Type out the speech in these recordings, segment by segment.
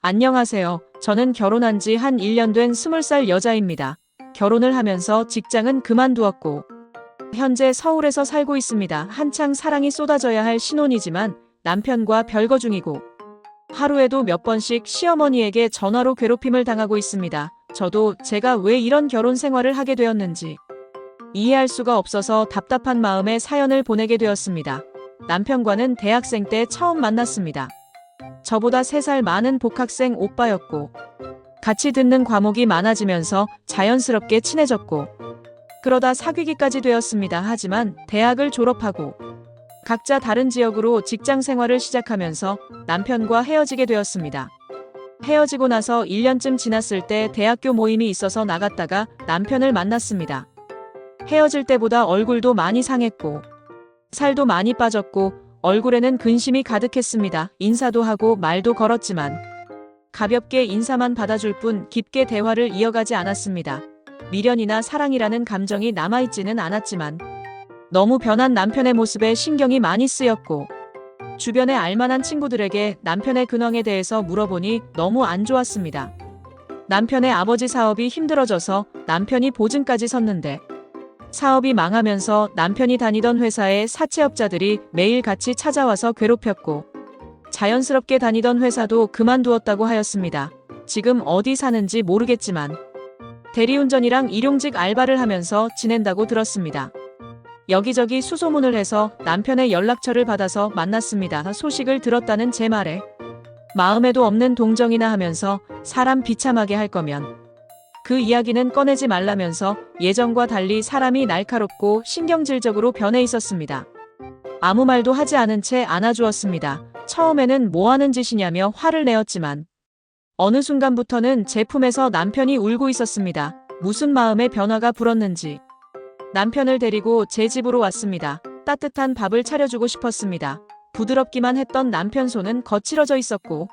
안녕하세요. 저는 결혼한 지 한 1년 된 20살 여자입니다. 결혼을 하면서 직장은 그만두었고 현재 서울에서 살고 있습니다. 한창 사랑이 쏟아져야 할 신혼이지만 남편과 별거 중이고 하루에도 몇 번씩 시어머니에게 전화로 괴롭힘을 당하고 있습니다. 저도 제가 왜 이런 결혼 생활을 하게 되었는지 이해할 수가 없어서 답답한 마음에 사연을 보내게 되었습니다. 남편과는 대학생 때 처음 만났습니다. 저보다 3살 많은 복학생 오빠였고 같이 듣는 과목이 많아지면서 자연스럽게 친해졌고 그러다 사귀기까지 되었습니다. 하지만 대학을 졸업하고 각자 다른 지역으로 직장 생활을 시작하면서 남편과 헤어지게 되었습니다. 헤어지고 나서 1년쯤 지났을 때 대학교 모임이 있어서 나갔다가 남편을 만났습니다. 헤어질 때보다 얼굴도 많이 상했고 살도 많이 빠졌고 얼굴에는 근심이 가득했습니다. 인사도 하고 말도 걸었지만 가볍게 인사만 받아줄 뿐 깊게 대화를 이어가지 않았습니다. 미련이나 사랑이라는 감정이 남아있지는 않았지만 너무 변한 남편의 모습에 신경이 많이 쓰였고 주변에 알만한 친구들에게 남편의 근황에 대해서 물어보니 너무 안 좋았습니다. 남편의 아버지 사업이 힘들어져서 남편이 보증까지 섰는데 사업이 망하면서 남편이 다니던 회사의 사채업자들이 매일 같이 찾아와서 괴롭혔고 자연스럽게 다니던 회사도 그만두었다고 하였습니다. 지금 어디 사는지 모르겠지만 대리운전이랑 일용직 알바를 하면서 지낸다고 들었습니다. 여기저기 수소문을 해서 남편의 연락처를 받아서 만났습니다. 소식을 들었다는 제 말에 마음에도 없는 동정이나 하면서 사람 비참하게 할 거면 그 이야기는 꺼내지 말라면서 예전과 달리 사람이 날카롭고 신경질적으로 변해 있었습니다. 아무 말도 하지 않은 채 안아주었습니다. 처음에는 뭐 하는 짓이냐며 화를 내었지만 어느 순간부터는 제 품에서 남편이 울고 있었습니다. 무슨 마음의 변화가 불었는지 남편을 데리고 제 집으로 왔습니다. 따뜻한 밥을 차려주고 싶었습니다. 부드럽기만 했던 남편 손은 거칠어져 있었고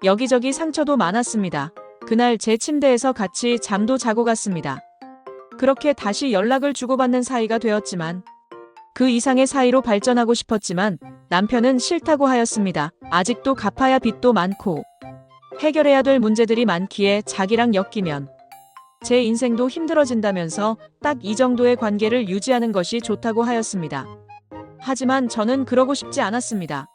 여기저기 상처도 많았습니다. 그날 제 침대에서 같이 잠도 자고 갔습니다. 그렇게 다시 연락을 주고받는 사이가 되었지만 그 이상의 사이로 발전하고 싶었지만 남편은 싫다고 하였습니다. 아직도 갚아야 빚도 많고 해결해야 될 문제들이 많기에 자기랑 엮이면 제 인생도 힘들어진다면서 딱 이 정도의 관계를 유지하는 것이 좋다고 하였습니다. 하지만 저는 그러고 싶지 않았습니다.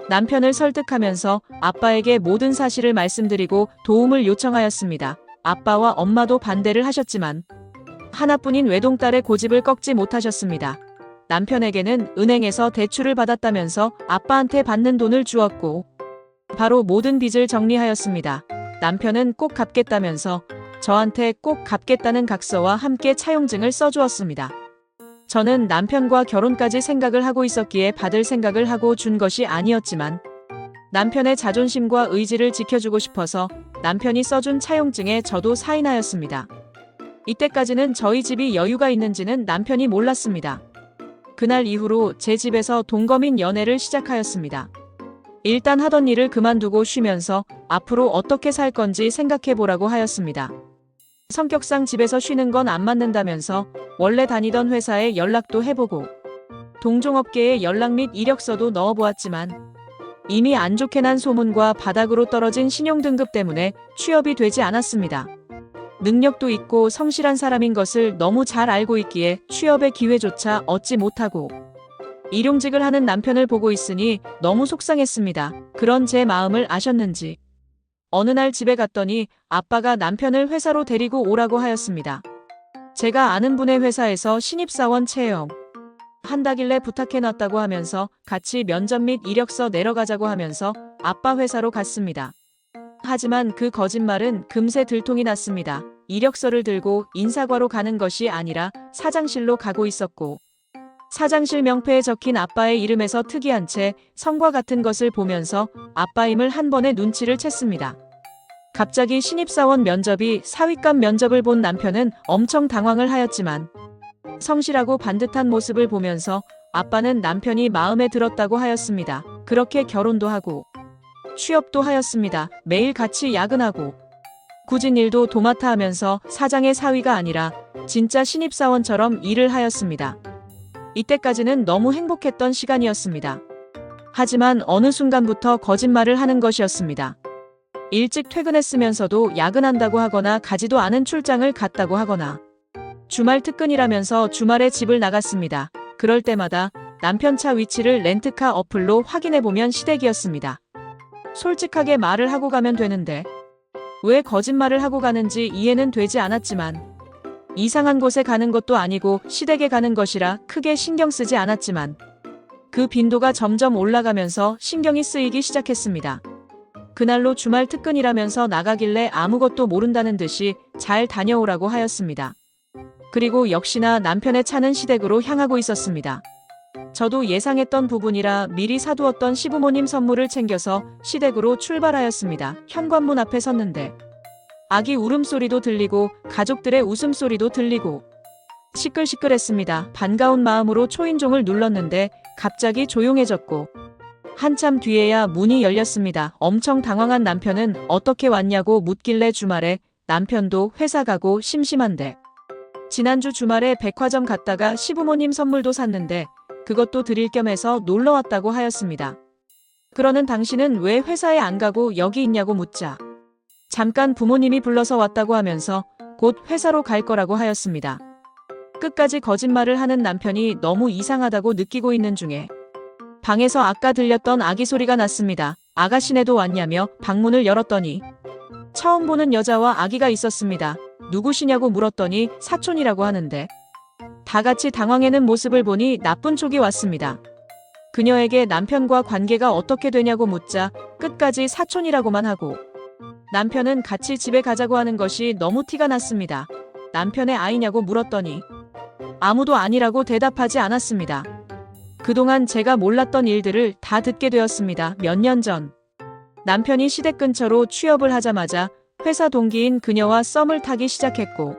남편을 설득하면서 아빠에게 모든 사실을 말씀드리고 도움을 요청하였습니다. 아빠와 엄마도 반대를 하셨지만 하나뿐인 외동딸의 고집을 꺾지 못하셨습니다. 남편에게는 은행에서 대출을 받았다면서 아빠한테 받는 돈을 주었고 바로 모든 빚을 정리하였습니다. 남편은 꼭 갚겠다면서 저한테 꼭 갚겠다는 각서와 함께 차용증을 써주었습니다. 저는 남편과 결혼까지 생각을 하고 있었기에 받을 생각을 하고 준 것이 아니었지만 남편의 자존심과 의지를 지켜주고 싶어서 남편이 써준 차용증에 저도 사인하였습니다. 이때까지는 저희 집이 여유가 있는지는 남편이 몰랐습니다. 그날 이후로 제 집에서 동거민 연애를 시작하였습니다. 일단 하던 일을 그만두고 쉬면서 앞으로 어떻게 살 건지 생각해보라고 하였습니다. 성격상 집에서 쉬는 건 안 맞는다면서 원래 다니던 회사에 연락도 해보고 동종업계에 연락 및 이력서도 넣어보았지만 이미 안 좋게 난 소문과 바닥으로 떨어진 신용등급 때문에 취업이 되지 않았습니다. 능력도 있고 성실한 사람인 것을 너무 잘 알고 있기에 취업의 기회조차 얻지 못하고 일용직을 하는 남편을 보고 있으니 너무 속상했습니다. 그런 제 마음을 아셨는지 어느 날 집에 갔더니 아빠가 남편을 회사로 데리고 오라고 하였습니다. 제가 아는 분의 회사에서 신입사원 채용 한다길래 부탁해놨다고 하면서 같이 면접 및 이력서 내려가자고 하면서 아빠 회사로 갔습니다. 하지만 그 거짓말은 금세 들통이 났습니다. 이력서를 들고 인사과로 가는 것이 아니라 사장실로 가고 있었고 사장실 명패에 적힌 아빠의 이름에서 특이한 채 성과 같은 것을 보면서 아빠임을 한 번에 눈치를 챘습니다. 갑자기 신입사원 면접이 사윗감 면접을 본 남편은 엄청 당황을 하였지만 성실하고 반듯한 모습을 보면서 아빠는 남편이 마음에 들었다고 하였습니다. 그렇게 결혼도 하고 취업도 하였습니다. 매일 같이 야근하고 굳은 일도 도맡아 하면서 사장의 사위가 아니라 진짜 신입사원처럼 일을 하였습니다. 이때까지는 너무 행복했던 시간이었습니다. 하지만 어느 순간부터 거짓말을 하는 것이었습니다. 일찍 퇴근했으면서도 야근한다고 하거나 가지도 않은 출장을 갔다고 하거나 주말 특근이라면서 주말에 집을 나갔습니다. 그럴 때마다 남편 차 위치를 렌트카 어플로 확인해보면 시댁이었습니다. 솔직하게 말을 하고 가면 되는데 왜 거짓말을 하고 가는지 이해는 되지 않았지만 이상한 곳에 가는 것도 아니고 시댁에 가는 것이라 크게 신경 쓰지 않았지만 그 빈도가 점점 올라가면서 신경이 쓰이기 시작했습니다. 그날로 주말 특근이라면서 나가길래 아무것도 모른다는 듯이 잘 다녀오라고 하였습니다. 그리고 역시나 남편의 차는 시댁으로 향하고 있었습니다. 저도 예상했던 부분이라 미리 사두었던 시부모님 선물을 챙겨서 시댁으로 출발하였습니다. 현관문 앞에 섰는데 아기 울음소리도 들리고 가족들의 웃음소리도 들리고 시끌시끌했습니다. 반가운 마음으로 초인종을 눌렀는데 갑자기 조용해졌고 한참 뒤에야 문이 열렸습니다. 엄청 당황한 남편은 어떻게 왔냐고 묻길래 주말에 남편도 회사 가고 심심한데 지난주 주말에 백화점 갔다가 시부모님 선물도 샀는데 그것도 드릴 겸 해서 놀러 왔다고 하였습니다. 그러는 당신은 왜 회사에 안 가고 여기 있냐고 묻자 잠깐 부모님이 불러서 왔다고 하면서 곧 회사로 갈 거라고 하였습니다. 끝까지 거짓말을 하는 남편이 너무 이상하다고 느끼고 있는 중에 방에서 아까 들렸던 아기 소리가 났습니다. 아가씨네도 왔냐며 방문을 열었더니 처음 보는 여자와 아기가 있었습니다. 누구시냐고 물었더니 사촌이라고 하는데 다 같이 당황해는 모습을 보니 나쁜 촉이 왔습니다. 그녀에게 남편과 관계가 어떻게 되냐고 묻자 끝까지 사촌이라고만 하고 남편은 같이 집에 가자고 하는 것이 너무 티가 났습니다. 남편의 아이냐고 물었더니 아무도 아니라고 대답하지 않았습니다. 그동안 제가 몰랐던 일들을 다 듣게 되었습니다. 몇 년 전 남편이 시댁 근처로 취업을 하자마자 회사 동기인 그녀와 썸을 타기 시작했고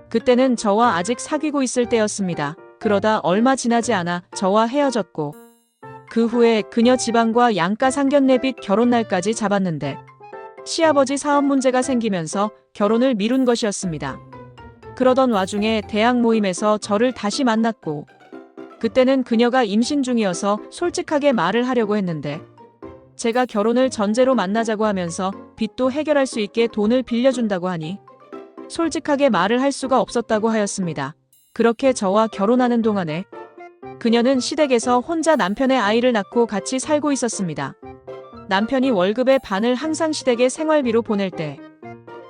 그때는 저와 아직 사귀고 있을 때였습니다. 그러다 얼마 지나지 않아 저와 헤어졌고 그 후에 그녀 집안과 양가 상견례 빚 결혼날까지 잡았는데 시아버지 사업 문제가 생기면서 결혼을 미룬 것이었습니다. 그러던 와중에 대학 모임에서 저를 다시 만났고 그때는 그녀가 임신 중이어서 솔직하게 말을 하려고 했는데 제가 결혼을 전제로 만나자고 하면서 빚도 해결할 수 있게 돈을 빌려준다고 하니 솔직하게 말을 할 수가 없었다고 하였습니다. 그렇게 저와 결혼하는 동안에 그녀는 시댁에서 혼자 남편의 아이를 낳고 같이 살고 있었습니다. 남편이 월급의 반을 항상 시댁에 생활비로 보낼 때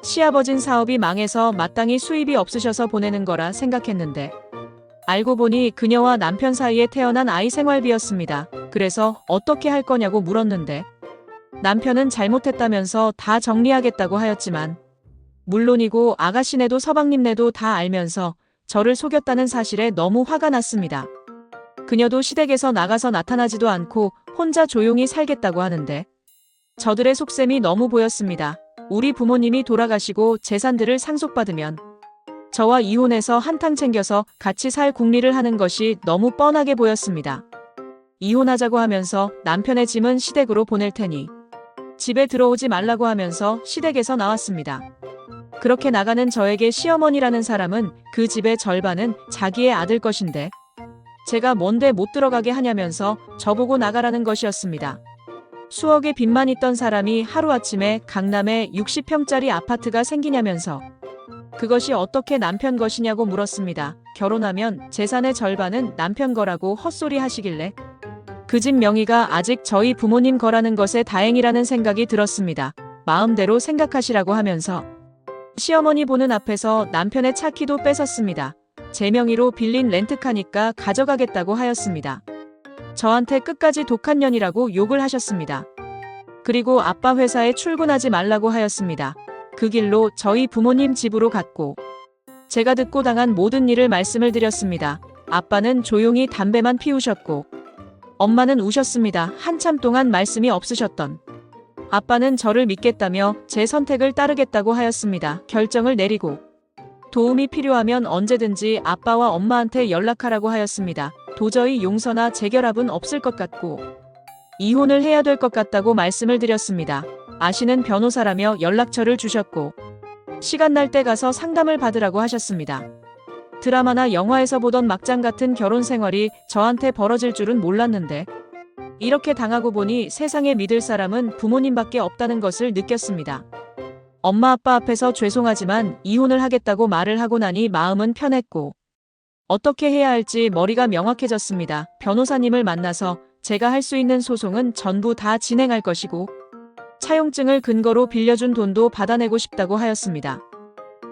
시아버진 사업이 망해서 마땅히 수입이 없으셔서 보내는 거라 생각했는데 알고 보니 그녀와 남편 사이에 태어난 아이 생활비였습니다. 그래서 어떻게 할 거냐고 물었는데 남편은 잘못했다면서 다 정리하겠다고 하였지만 물론이고 아가씨네도 서방님네도 다 알면서 저를 속였다는 사실에 너무 화가 났습니다. 그녀도 시댁에서 나가서 나타나지도 않고 혼자 조용히 살겠다고 하는데 저들의 속셈이 너무 보였습니다. 우리 부모님이 돌아가시고 재산들을 상속받으면 저와 이혼해서 한탕 챙겨서 같이 살 궁리를 하는 것이 너무 뻔하게 보였습니다. 이혼하자고 하면서 남편의 짐은 시댁으로 보낼 테니 집에 들어오지 말라고 하면서 시댁에서 나왔습니다. 그렇게 나가는 저에게 시어머니라는 사람은 그 집의 절반은 자기의 아들 것인데 제가 뭔데 못 들어가게 하냐면서 저보고 나가라는 것이었습니다. 수억의 빚만 있던 사람이 하루아침에 강남에 60평짜리 아파트가 생기냐면서 그것이 어떻게 남편 것이냐고 물었습니다. 결혼하면 재산의 절반은 남편 거라고 헛소리 하시길래 그 집 명의가 아직 저희 부모님 거라는 것에 다행이라는 생각이 들었습니다. 마음대로 생각하시라고 하면서 시어머니 보는 앞에서 남편의 차 키도 뺏었습니다. 제 명의로 빌린 렌트카니까 가져가겠다고 하였습니다. 저한테 끝까지 독한 년이라고 욕을 하셨습니다. 그리고 아빠 회사에 출근하지 말라고 하였습니다. 그 길로 저희 부모님 집으로 갔고 제가 듣고 당한 모든 일을 말씀을 드렸습니다. 아빠는 조용히 담배만 피우셨고 엄마는 우셨습니다. 한참 동안 말씀이 없으셨던 아빠는 저를 믿겠다며 제 선택을 따르겠다고 하였습니다. 결정을 내리고 도움이 필요하면 언제든지 아빠와 엄마한테 연락하라고 하였습니다. 도저히 용서나 재결합은 없을 것 같고 이혼을 해야 될 것 같다고 말씀을 드렸습니다. 아시는 변호사라며 연락처를 주셨고 시간 날 때 가서 상담을 받으라고 하셨습니다. 드라마나 영화에서 보던 막장 같은 결혼 생활이 저한테 벌어질 줄은 몰랐는데 이렇게 당하고 보니 세상에 믿을 사람은 부모님밖에 없다는 것을 느꼈습니다. 엄마 아빠 앞에서 죄송하지만 이혼을 하겠다고 말을 하고 나니 마음은 편했고 어떻게 해야 할지 머리가 명확해졌습니다. 변호사님을 만나서 제가 할 수 있는 소송은 전부 다 진행할 것이고 차용증을 근거로 빌려준 돈도 받아내고 싶다고 하였습니다.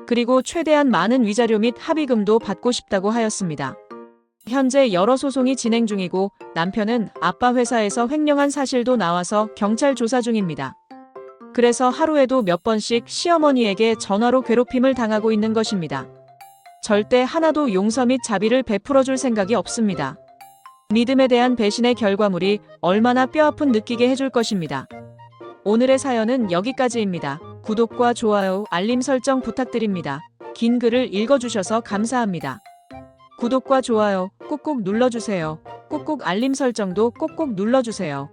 그리고 최대한 많은 위자료 및 합의금도 받고 싶다고 하였습니다. 현재 여러 소송이 진행 중이고 남편은 아빠 회사에서 횡령한 사실도 나와서 경찰 조사 중입니다. 그래서 하루에도 몇 번씩 시어머니에게 전화로 괴롭힘을 당하고 있는 것입니다. 절대 하나도 용서 및 자비를 베풀어 줄 생각이 없습니다. 믿음에 대한 배신의 결과물이 얼마나 뼈아픈 느끼게 해줄 것입니다. 오늘의 사연은 여기까지입니다. 구독과 좋아요, 알림 설정 부탁드립니다. 긴 글을 읽어주셔서 감사합니다. 구독과 좋아요 꾹꾹 눌러주세요. 꾹꾹 알림 설정도 꼭꼭 눌러주세요.